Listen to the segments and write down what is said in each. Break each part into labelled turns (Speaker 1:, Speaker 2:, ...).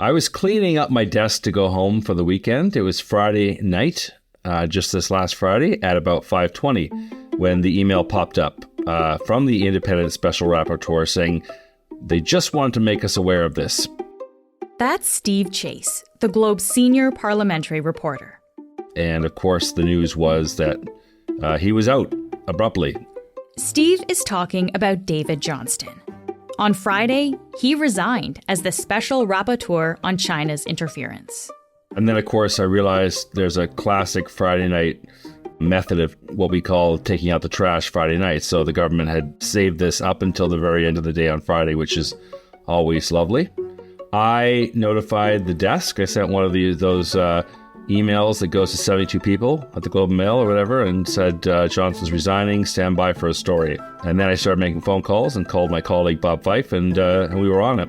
Speaker 1: I was cleaning up my desk to go home for the weekend. It was Friday night, just this last Friday at about 5:20 when the email popped up from the independent special rapporteur saying they just wanted to make us aware of this.
Speaker 2: That's Steve Chase, the Globe's senior parliamentary reporter.
Speaker 1: And of course, the news was that he was out abruptly.
Speaker 2: Steve is talking about David Johnston. On Friday, he resigned as the special rapporteur on China's interference.
Speaker 1: And then, of course, I realized there's a classic Friday night method of what we call taking out the trash Friday night. So the government had saved this up until the very end of the day on Friday, which is always lovely. I notified the desk. I sent one of those emails that goes to 72 people at the Globe and Mail or whatever and said, Johnston's resigning, stand by for a story. And then I started making phone calls and called my colleague Bob Fife and we were on it.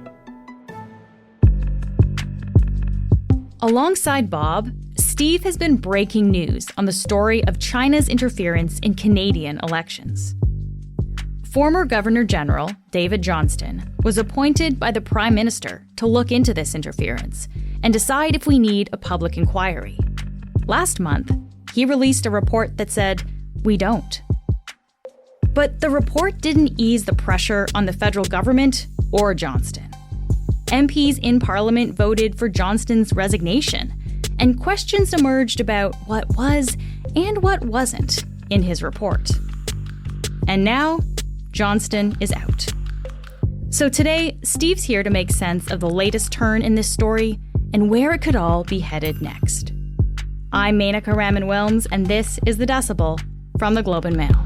Speaker 2: Alongside Bob, Steve has been breaking news on the story of China's interference in Canadian elections. Former Governor General David Johnston was appointed by the Prime Minister to look into this interference and decide if we need a public inquiry. Last month, he released a report that said, we don't. But the report didn't ease the pressure on the federal government or Johnston. MPs in Parliament voted for Johnston's resignation, and questions emerged about what was and what wasn't in his report. And now, Johnston is out. So today, Steve's here to make sense of the latest turn in this story and where it could all be headed next. I'm Menaka Raman-Wilms, and this is The Decibel from the Globe and Mail.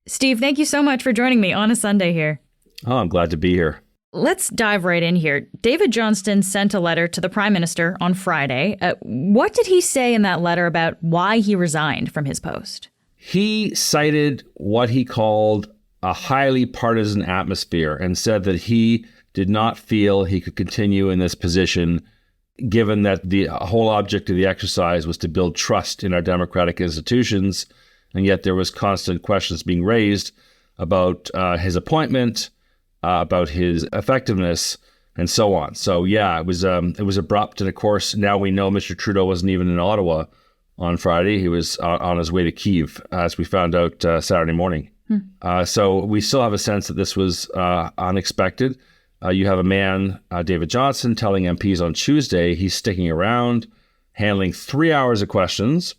Speaker 2: Steve, thank you so much for joining me on a Sunday here.
Speaker 1: Oh, I'm glad to be here.
Speaker 2: Let's dive right in here. David Johnston sent a letter to the Prime Minister on Friday. What did he say in that letter about why he resigned from his post?
Speaker 1: He cited what he called a highly partisan atmosphere and said that he did not feel he could continue in this position, given that the whole object of the exercise was to build trust in our democratic institutions, and yet there was constant questions being raised about his appointment, about his effectiveness, and so on. So yeah, it was abrupt, and of course now we know Mr. Trudeau wasn't even in Ottawa on Friday. He was on his way to Kyiv, as we found out Saturday morning. So we still have a sense that this was unexpected. You have a man, David Johnston, telling MPs on Tuesday he's sticking around, handling 3 hours of questions,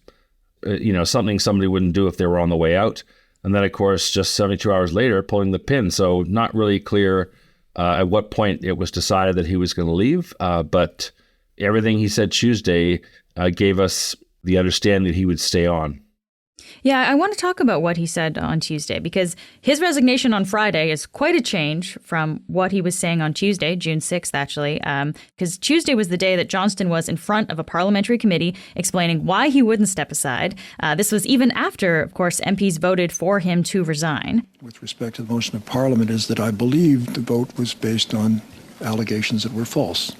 Speaker 1: something somebody wouldn't do if they were on the way out. And then, of course, just 72 hours later, pulling the pin. So not really clear at what point it was decided that he was going to leave. But everything he said Tuesday gave us the understanding that he would stay on.
Speaker 2: Yeah, I want to talk about what he said on Tuesday, because his resignation on Friday is quite a change from what he was saying on Tuesday, June 6th, actually, because Tuesday was the day that Johnston was in front of a parliamentary committee explaining why he wouldn't step aside. This was even after, of course, MPs voted for him to resign.
Speaker 3: With respect to the motion of Parliament is that I believe the vote was based on allegations that were false,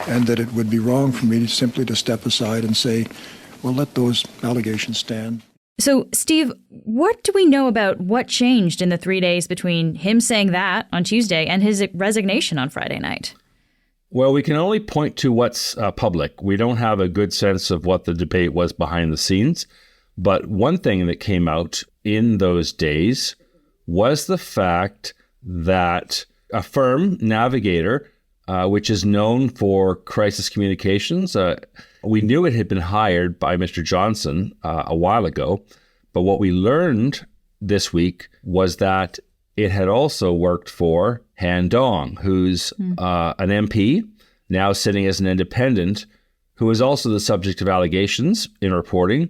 Speaker 3: and that it would be wrong for me simply to step aside and say, well, let those allegations stand.
Speaker 2: So, Steve, what do we know about what changed in the 3 days between him saying that on Tuesday and his resignation on Friday night?
Speaker 1: Well, we can only point to what's public. We don't have a good sense of what the debate was behind the scenes. But one thing that came out in those days was the fact that a firm, Navigator, which is known for crisis communications, we knew it had been hired by Mr. Johnston a while ago, but what we learned this week was that it had also worked for Han Dong, who's an MP, now sitting as an independent, who is also the subject of allegations in reporting,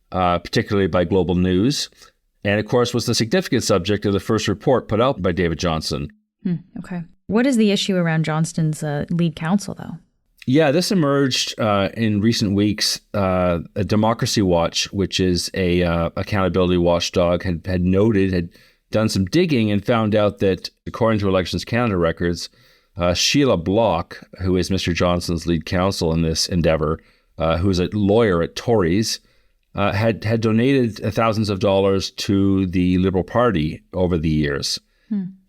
Speaker 1: particularly by Global News, and of course was the significant subject of the first report put out by David Johnston.
Speaker 2: Okay. What is the issue around Johnston's lead counsel, though?
Speaker 1: Yeah, this emerged in recent weeks. Democracy Watch, which is a accountability watchdog, had done some digging and found out that, according to Elections Canada records, Sheila Block, who is Mr. Johnston's lead counsel in this endeavor, who is a lawyer at Tories, had donated thousands of dollars to the Liberal Party over the years.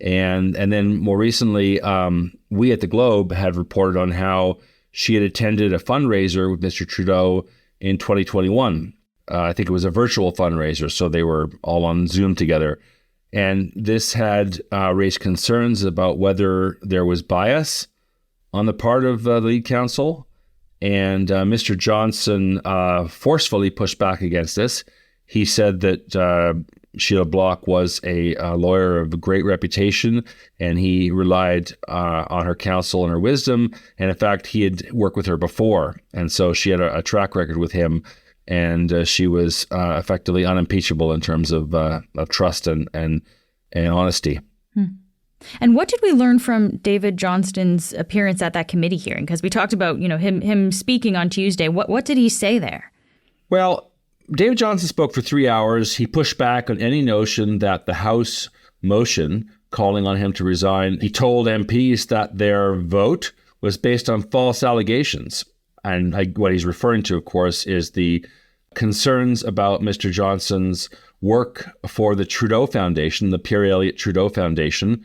Speaker 1: And then more recently, we at the Globe had reported on how she had attended a fundraiser with Mr. Trudeau in 2021. I think it was a virtual fundraiser, so they were all on Zoom together. And this had raised concerns about whether there was bias on the part of the lead counsel. And Mr. Johnston forcefully pushed back against this. He said that Sheila Block was a lawyer of great reputation, and he relied on her counsel and her wisdom. And in fact, he had worked with her before. And so she had a track record with him, and she was effectively unimpeachable in terms of trust and honesty.
Speaker 2: And what did we learn from David Johnston's appearance at that committee hearing? Because we talked about, him speaking on Tuesday. What did he say there?
Speaker 1: Well, David Johnston spoke for 3 hours. He pushed back on any notion that the House motion calling on him to resign, he told MPs that their vote was based on false allegations. And what he's referring to, of course, is the concerns about Mr. Johnston's work for the Trudeau Foundation, the Pierre Elliott Trudeau Foundation,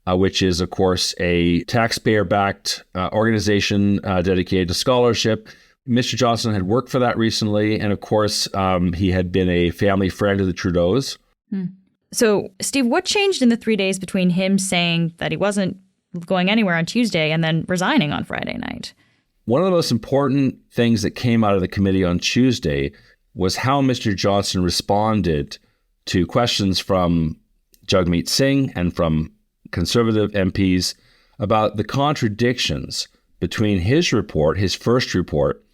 Speaker 1: which is, of course, a taxpayer-backed organization dedicated to scholarship. Mr. Johnston had worked for that recently, and of course, he had been a family friend of the Trudeaus.
Speaker 2: So, Steve, what changed in the 3 days between him saying that he wasn't going anywhere on Tuesday and then resigning on Friday night?
Speaker 1: One of the most important things that came out of the committee on Tuesday was how Mr. Johnston responded to questions from Jagmeet Singh and from Conservative MPs about the contradictions between his report, his first report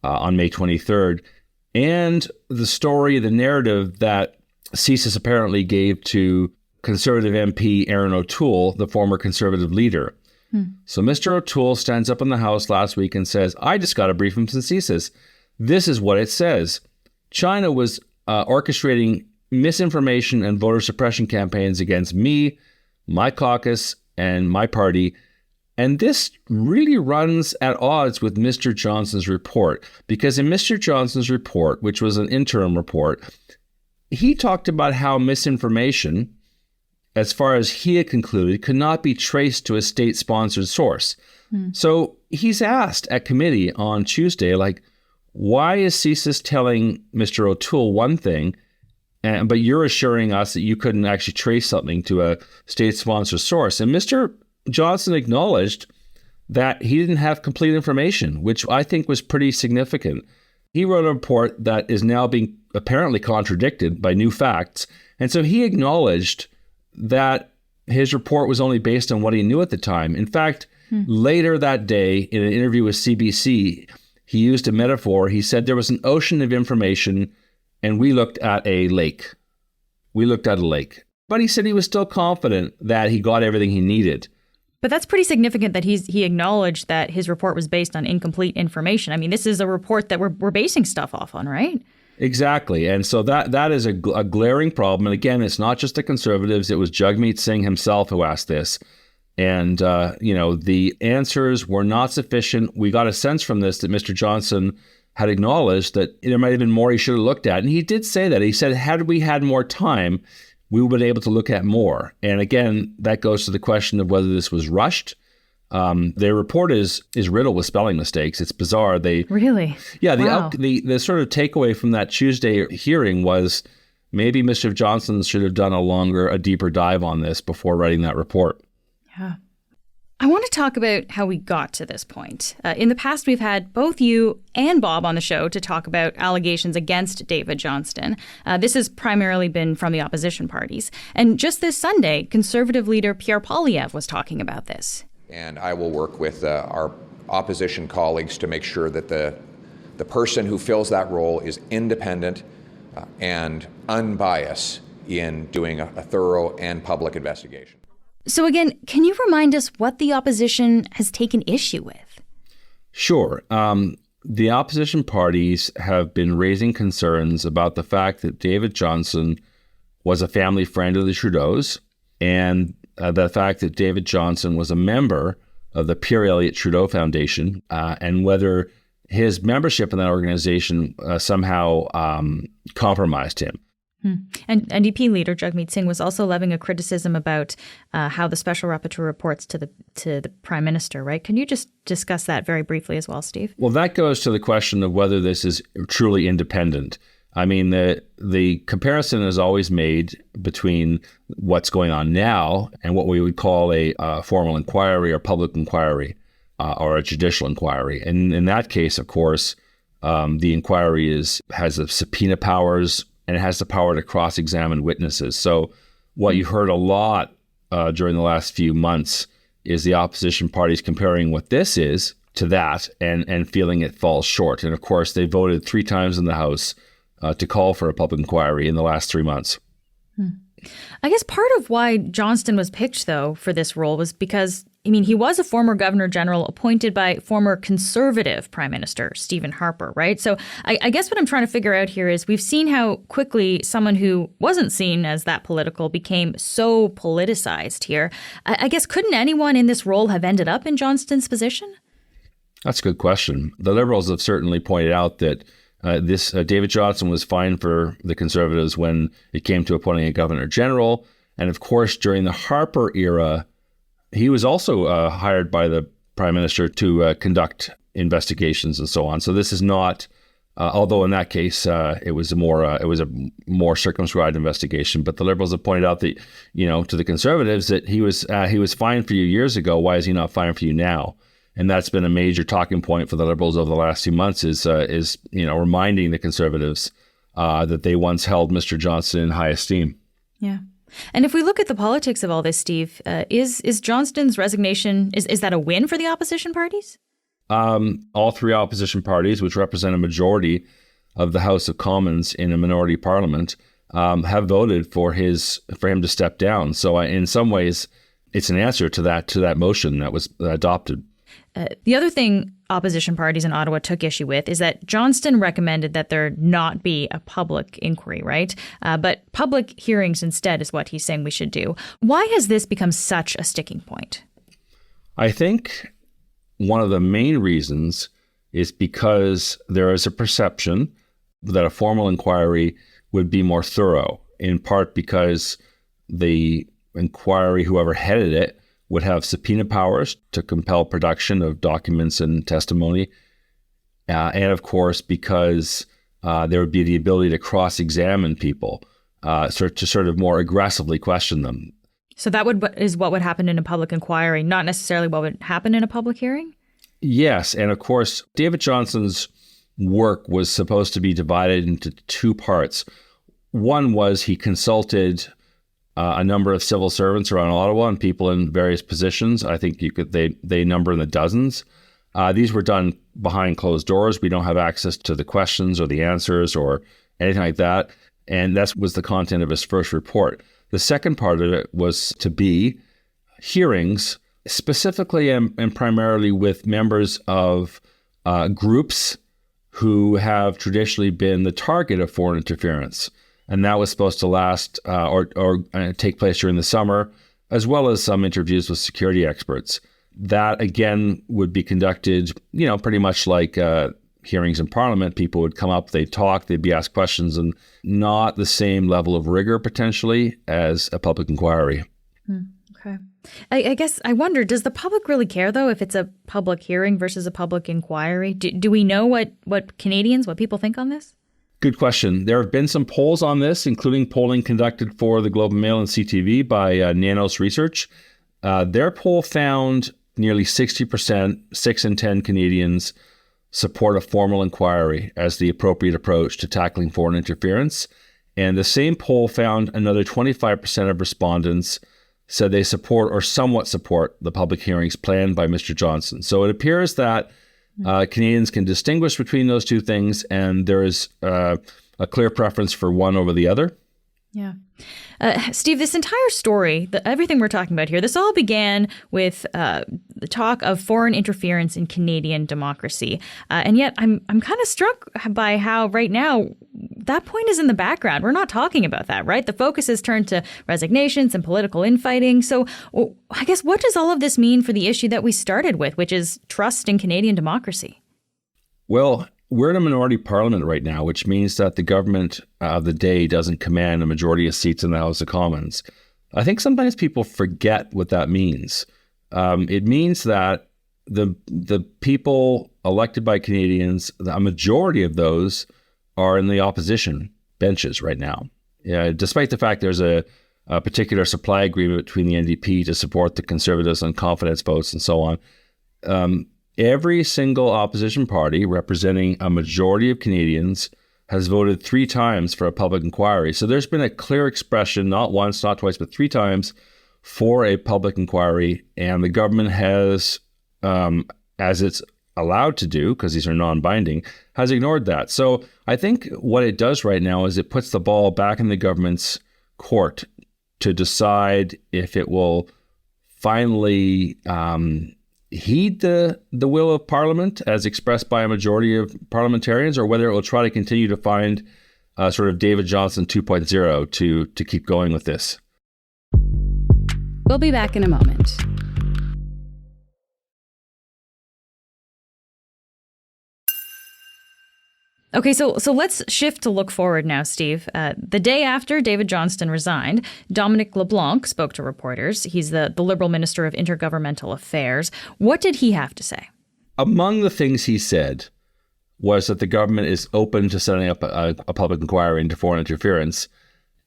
Speaker 1: on May 23rd, and the story, the narrative that CSIS apparently gave to Conservative MP Aaron O'Toole, the former Conservative leader. So Mr. O'Toole stands up in the House last week and says, I just got a briefing from CSIS. This is what it says. China was orchestrating misinformation and voter suppression campaigns against me, my caucus, and my party. And this really runs at odds with Mr. Johnston's report, because in Mr. Johnston's report, which was an interim report, he talked about how misinformation, as far as he had concluded, could not be traced to a state-sponsored source. So he's asked at committee on Tuesday, why is CSIS telling Mr. O'Toole one thing, but you're assuring us that you couldn't actually trace something to a state-sponsored source? And Mr. Johnston acknowledged that he didn't have complete information, which I think was pretty significant. He wrote a report that is now being apparently contradicted by new facts. And so he acknowledged that his report was only based on what he knew at the time. In fact, later that day, in an interview with CBC, he used a metaphor. He said there was an ocean of information, and we looked at a lake. But he said he was still confident that he got everything he needed.
Speaker 2: But that's pretty significant that he acknowledged that his report was based on incomplete information. I mean, this is a report that we're basing stuff off on, right?
Speaker 1: Exactly. And so that is a glaring problem. And again, it's not just the Conservatives. It was Jagmeet Singh himself who asked this. And, the answers were not sufficient. We got a sense from this that Mr. Johnston had acknowledged that there might have been more he should have looked at. And he did say that. He said, had we had more time, we would have been able to look at more. And again, that goes to the question of whether this was rushed. Their report is riddled with spelling mistakes. It's bizarre.
Speaker 2: Really?
Speaker 1: Yeah.
Speaker 2: Wow.
Speaker 1: The sort of takeaway from that Tuesday hearing was maybe Mr. Johnston should have done a deeper dive on this before writing that report.
Speaker 2: Yeah. I want to talk about how we got to this point. In the past, we've had both you and Bob on the show to talk about allegations against David Johnston. This has primarily been from the opposition parties. And just this Sunday, Conservative leader Pierre Poilievre was talking about this.
Speaker 4: And I will work with our opposition colleagues to make sure that the person who fills that role is independent and unbiased in doing a thorough and public investigation.
Speaker 2: So again, can you remind us what the opposition has taken issue with?
Speaker 1: Sure. The opposition parties have been raising concerns about the fact that David Johnston was a family friend of the Trudeaus, and the fact that David Johnston was a member of the Pierre Elliott Trudeau Foundation, and whether his membership in that organization somehow compromised him.
Speaker 2: And NDP leader Jagmeet Singh was also levying a criticism about how the special rapporteur reports to the Prime Minister, right? Can you just discuss that very briefly as well, Steve?
Speaker 1: Well, that goes to the question of whether this is truly independent. I mean, the comparison is always made between what's going on now and what we would call a formal inquiry or public inquiry or a judicial inquiry. And in that case, of course, the inquiry has the subpoena powers and it has the power to cross-examine witnesses. So what you heard a lot during the last few months is the opposition parties comparing what this is to that and feeling it falls short. And of course, they voted 3 times in the House to call for a public inquiry in the last 3 months.
Speaker 2: I guess part of why Johnston was picked, though, for this role was because, I mean, he was a former Governor General appointed by former Conservative Prime Minister Stephen Harper, right? So I guess what I'm trying to figure out here is we've seen how quickly someone who wasn't seen as that political became so politicized here. I guess couldn't anyone in this role have ended up in Johnston's position?
Speaker 1: That's a good question. The Liberals have certainly pointed out that David Johnston was fine for the Conservatives when it came to appointing a Governor General. And of course, during the Harper era, he was also hired by the Prime Minister to conduct investigations and so on. So this is not, although in that case, it was a more circumscribed investigation. But the Liberals have pointed out that, to the Conservatives that he was fine for you years ago. Why is he not fine for you now? And that's been a major talking point for the Liberals over the last few months is reminding the Conservatives that they once held Mr. Johnston in high esteem.
Speaker 2: Yeah. And if we look at the politics of all this, Steve, is Johnston's resignation, is that a win for the opposition parties?
Speaker 1: All 3 opposition parties, which represent a majority of the House of Commons in a minority parliament, have voted for him to step down. So in some ways, it's an answer to that motion that was adopted.
Speaker 2: The other thing opposition parties in Ottawa took issue with is that Johnston recommended that there not be a public inquiry, right? But public hearings instead is what he's saying we should do. Why has this become such a sticking point?
Speaker 1: I think one of the main reasons is because there is a perception that a formal inquiry would be more thorough, in part because the inquiry, whoever headed it, would have subpoena powers to compel production of documents and testimony. And of course, because there would be the ability to cross-examine people, to sort of more aggressively question them.
Speaker 2: So that is what would happen in a public inquiry, not necessarily what would happen in a public hearing?
Speaker 1: Yes. And of course, David Johnston's work was supposed to be divided into 2 parts. One was he consulted a number of civil servants around Ottawa and people in various positions. I think they number in the dozens. These were done behind closed doors. We don't have access to the questions or the answers or anything like that. And that was the content of his first report. The second part of it was to be hearings, specifically and primarily with members of groups who have traditionally been the target of foreign interference. And that was supposed to last or take place during the summer, as well as some interviews with security experts. That, again, would be conducted, pretty much like hearings in Parliament. People would come up, they'd talk, they'd be asked questions, and not the same level of rigor, potentially, as a public inquiry.
Speaker 2: Okay. I guess I wonder, does the public really care, though, if it's a public hearing versus a public inquiry? Do we know what people think on this?
Speaker 1: Good question. There have been some polls on this, including polling conducted for the Globe and Mail and CTV by Nanos Research. Their poll found nearly 60%, 6 in 10 Canadians, support a formal inquiry as the appropriate approach to tackling foreign interference. And the same poll found another 25% of respondents said they support or somewhat support the public hearings planned by Mr. Johnston. So it appears that Canadians can distinguish between those 2 things, and there is a clear preference for one over the other.
Speaker 2: Yeah. Steve, this entire story, everything we're talking about here, this all began with the talk of foreign interference in Canadian democracy. And yet I'm kind of struck by how right now that point is in the background. We're not talking about that, right? The focus has turned to resignations and political infighting. So I guess what does all of this mean for the issue that we started with, which is trust in Canadian democracy?
Speaker 1: Well, we're in a minority parliament right now, which means that the government of the day doesn't command a majority of seats in the House of Commons. I think sometimes people forget what that means. It means that the people elected by Canadians, a majority of those are in the opposition benches right now. Despite the fact there's a particular supply agreement between the NDP to support the Conservatives on confidence votes and so on, every single opposition party representing a majority of Canadians has voted 3 times for a public inquiry. So there's been a clear expression, not once, not twice, but 3 times for a public inquiry. And the government has, as it's allowed to do, because these are non-binding, has ignored that. So I think what it does right now is it puts the ball back in the government's court to decide if it will finally heed the will of Parliament as expressed by a majority of parliamentarians, or whether it will try to continue to find sort of David Johnston 2.0 to keep going with this.
Speaker 5: We'll be back in a moment.
Speaker 2: Okay, so let's shift to look forward now, Steve. The day after David Johnston resigned, Dominic LeBlanc spoke to reporters. He's the Liberal Minister of Intergovernmental Affairs. What did he have to say?
Speaker 1: Among the things he said was that the government is open to setting up a public inquiry into foreign interference.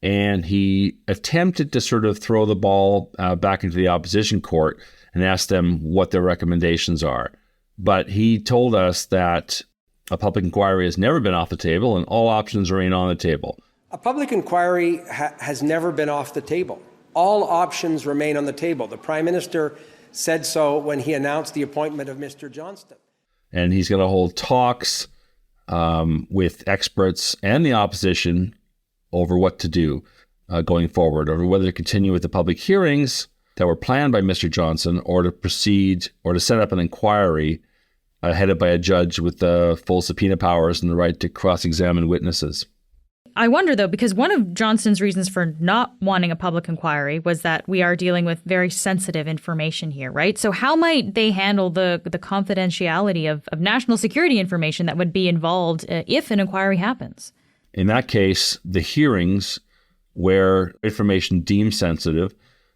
Speaker 1: And he attempted to sort of throw the ball back into the opposition court and ask them what their recommendations are. But he told us that a public inquiry has never been off the table and all options remain on the table.
Speaker 6: A public inquiry has never been off the table. All options remain on the table. The Prime Minister said so when he announced the appointment of Mr. Johnston.
Speaker 1: And he's going to hold talks with experts and the opposition over what to do going forward, over whether to continue with the public hearings that were planned by Mr. Johnston or to proceed or to set up an inquiry headed by a judge with the full subpoena powers and the right to cross-examine witnesses.
Speaker 2: I wonder, though, because one of Johnston's reasons for not wanting a public inquiry was that we are dealing with very sensitive information here, right? So how might they handle the confidentiality of national security information that would be involved if an inquiry happens?
Speaker 1: In that case, the hearings where information deemed sensitive,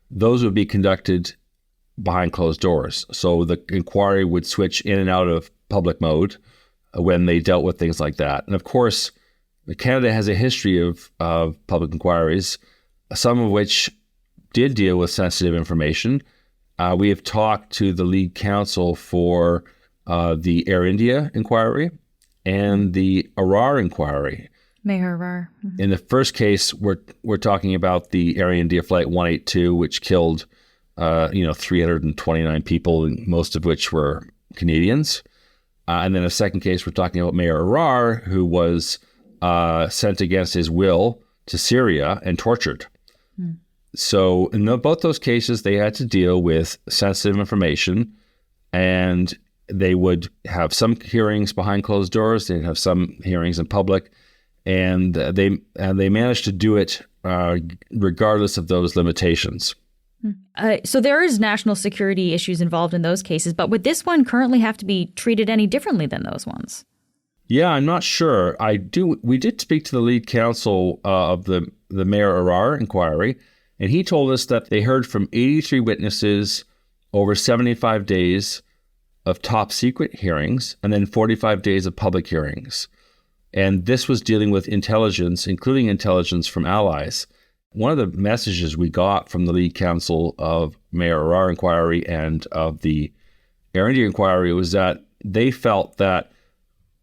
Speaker 1: those would be conducted behind closed doors. So the inquiry would switch in and out of public mode when they dealt with things like that. And of course, Canada has a history of public inquiries, some of which did deal with sensitive information. We have talked to the lead counsel for the Air India inquiry and the Arar inquiry.
Speaker 2: Mayor Arar. Mm-hmm.
Speaker 1: In the first case, we're talking about the Air India Flight 182, which killed 329 people, most of which were Canadians. And then a second case, we're talking about Mayor Arar, who was sent against his will to Syria and tortured. So in both those cases, they had to deal with sensitive information, and they would have some hearings behind closed doors. They'd have some hearings in public, and they managed to do it regardless of those limitations.
Speaker 2: So there is national security issues involved in those cases, but would this one currently have to be treated any differently than those ones?
Speaker 1: Yeah, I'm not sure. We did speak to the lead counsel of the Mayor Arar inquiry, and he told us that they heard from 83 witnesses over 75 days of top secret hearings and then 45 days of public hearings. And this was dealing with intelligence, including intelligence from allies. One of the messages we got from the lead counsel of Mayor Arar inquiry and of the Air India inquiry was that they felt that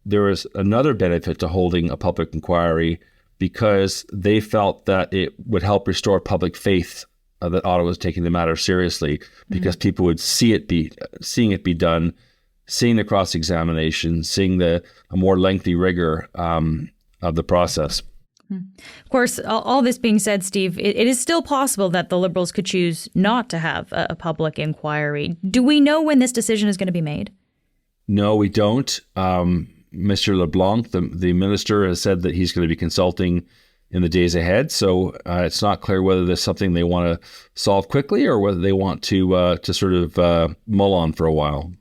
Speaker 1: there was another benefit to holding a public inquiry because they felt that it would help restore public faith that Ottawa was taking the matter seriously, because people would seeing it be done, seeing the cross-examination, seeing a more lengthy rigor of the process.
Speaker 2: Of course, all this being said, Steve, it is still possible that the Liberals could choose not to have a public inquiry. Do we know when this decision is going to be made?
Speaker 1: No, we don't. Mr. LeBlanc, the minister, has said that he's going to be consulting in the days ahead. So it's not clear whether there's something they want to solve quickly or whether they want to sort of mull on for a while.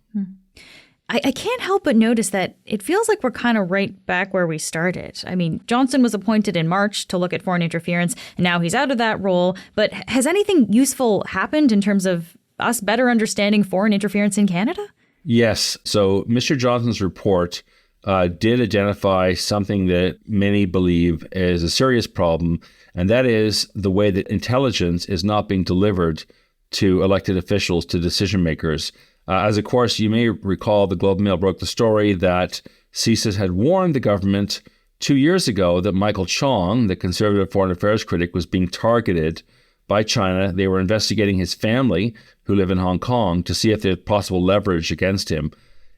Speaker 2: I can't help but notice that it feels like we're kind of right back where we started. I mean, Johnston was appointed in March to look at foreign interference, and now he's out of that role. But has anything useful happened in terms of us better understanding foreign interference in Canada?
Speaker 1: Yes. So Mr. Johnston's report did identify something that many believe is a serious problem, and that is the way that intelligence is not being delivered to elected officials, to decision makers. As of course, you may recall, the Globe and Mail broke the story that CSIS had warned the government 2 years ago that Michael Chong, the conservative foreign affairs critic, was being targeted by China. They were investigating his family, who live in Hong Kong, to see if there's possible leverage against him.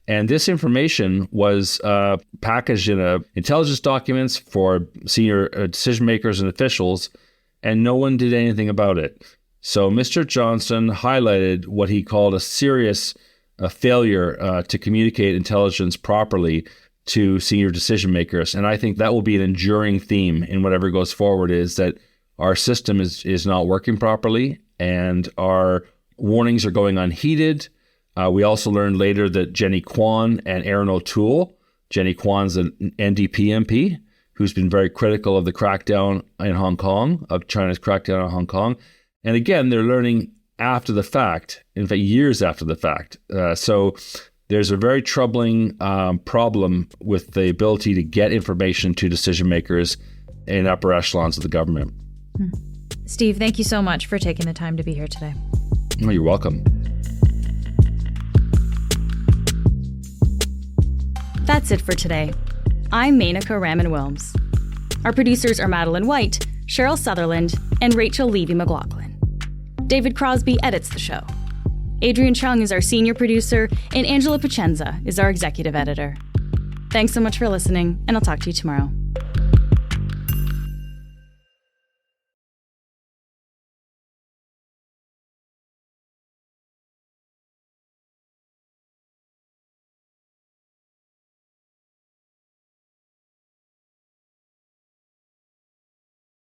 Speaker 1: And this information was packaged in intelligence documents for senior decision makers and officials, and no one did anything about it. So Mr. Johnston highlighted what he called a serious failure to communicate intelligence properly to senior decision makers. And I think that will be an enduring theme in whatever goes forward, is that our system is not working properly and our warnings are going unheeded. We also learned later that Jenny Kwan and Aaron O'Toole, Jenny Kwan's an NDP MP who's been very critical of the crackdown in Hong Kong, of China's crackdown on Hong Kong. And again, they're learning after the fact, in fact, years after the fact. So there's a very troubling problem with the ability to get information to decision makers in upper echelons of the government.
Speaker 2: Steve, thank you so much for taking the time to be here today.
Speaker 1: Oh, you're welcome.
Speaker 2: That's it for today. I'm Menaka Raman-Wilms. Our producers are Madeline White, Cheryl Sutherland, and Rachel Levy-McLaughlin. David Crosby edits the show. Adrian Chung is our senior producer, and Angela Pacenza is our executive editor. Thanks so much for listening, and I'll talk to you tomorrow.